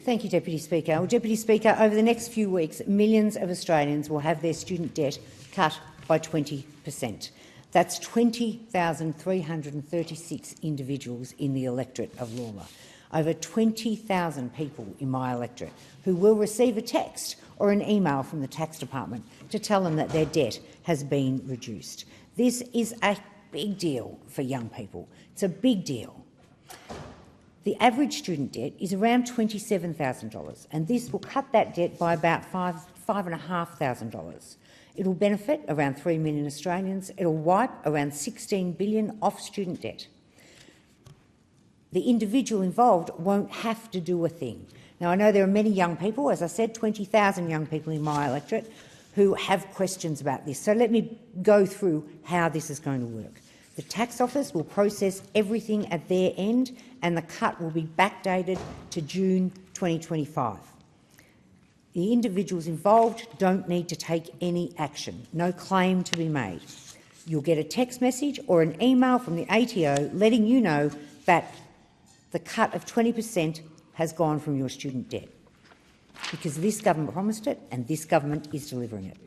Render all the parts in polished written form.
Thank you, Deputy Speaker. Well, Deputy Speaker, over the next few weeks, millions of Australians will have their student debt cut by 20%. That's 20,336 individuals in the electorate of Lalor. Over 20,000 people in my electorate who will receive a text or an email from the tax department to tell them that their debt has been reduced. This is a big deal for young people. It's a big deal. The average student debt is around $27,000, and this will cut that debt by about $5,500. It will benefit around 3 million Australians. It will wipe around $16 billion off student debt. The individual involved won't have to do a thing. Now, I know there are many young people, as I said, 20,000 young people in my electorate, who have questions about this. So let me go through how this is going to work. The tax office will process everything at their end, and the cut will be backdated to June 2025. The individuals involved don't need to take any action, no claim to be made. You'll get a text message or an email from the ATO letting you know that the cut of 20% has gone from your student debt, because this government promised it and this government is delivering it.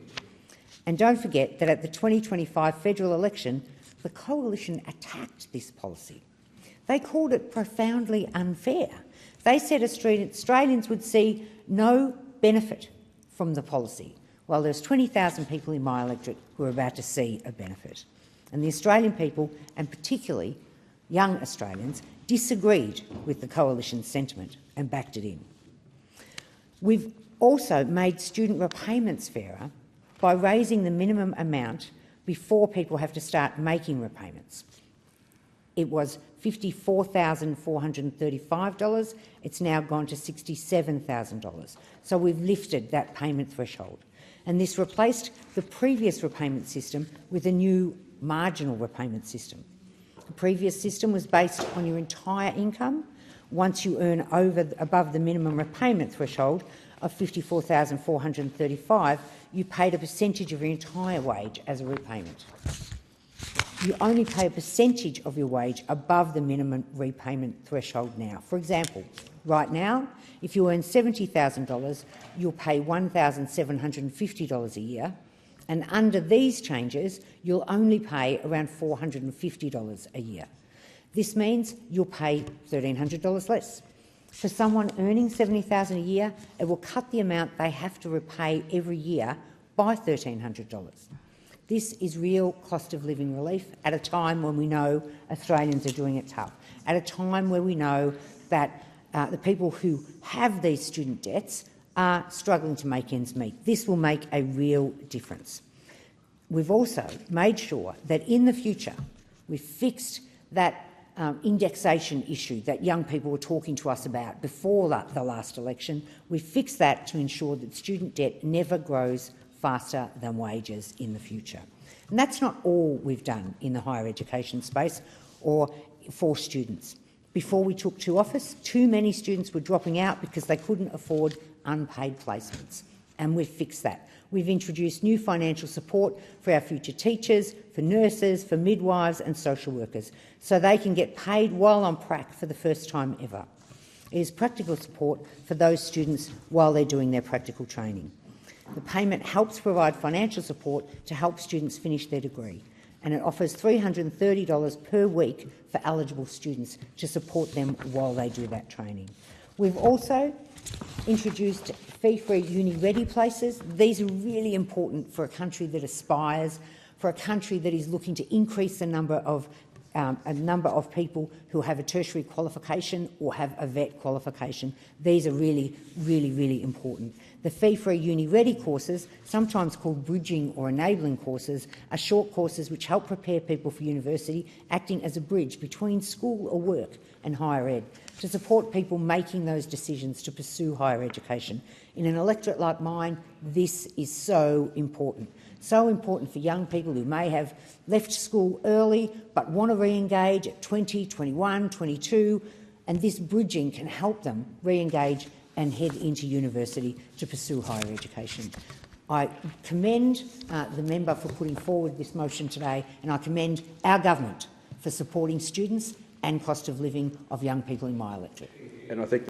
And don't forget that at the 2025 federal election, the Coalition attacked this policy. They called it profoundly unfair. They said Australians would see no benefit from the policy, while there's 20,000 people in my electorate who are about to see a benefit. And the Australian people, and particularly young Australians, disagreed with the Coalition's sentiment and backed it in. We've also made student repayments fairer by raising the minimum amount before people have to start making repayments. It was $54,435. It's now gone to $67,000. So we've lifted that payment threshold. And this replaced the previous repayment system with a new marginal repayment system. The previous system was based on your entire income. Once you earn above the minimum repayment threshold of $54,435, you paid a percentage of your entire wage as a repayment. You only pay a percentage of your wage above the minimum repayment threshold now. For example, right now, if you earn $70,000, you'll pay $1,750 a year, and under these changes, you'll only pay around $450 a year. This means you'll pay $1,300 less. For someone earning $70,000 a year, it will cut the amount they have to repay every year by $1,300. This is real cost of living relief at a time when we know Australians are doing it tough, at a time where we know that the people who have these student debts are struggling to make ends meet. This will make a real difference. We've also made sure that in the future we've fixed that indexation issue that young people were talking to us about before the last election. We fixed that to ensure that student debt never grows faster than wages in the future. And that's not all we've done in the higher education space or for students. Before we took to office, too many students were dropping out because they couldn't afford unpaid placements, and we've fixed that. We've introduced new financial support for our future teachers, for nurses, for midwives and social workers, so they can get paid while on prac for the first time ever. It is practical support for those students while they're doing their practical training. The payment helps provide financial support to help students finish their degree, and it offers $330 per week for eligible students to support them while they do that training. We've also introduced fee-free uni-ready places. These are really important for a country that aspires, for a country that is looking to increase the number of people who have a tertiary qualification or have a VET qualification. These are really, really, really important. The fee-free uni-ready courses, sometimes called bridging or enabling courses, are short courses which help prepare people for university, acting as a bridge between school or work and higher ed, to support people making those decisions to pursue higher education. In an electorate like mine, this is so important. So important for young people who may have left school early but want to re-engage at 20, 21, 22, and this bridging can help them re-engage and head into university to pursue higher education. I commend the member for putting forward this motion today, and I commend our government for supporting students and cost of living of young people in my electorate. And I think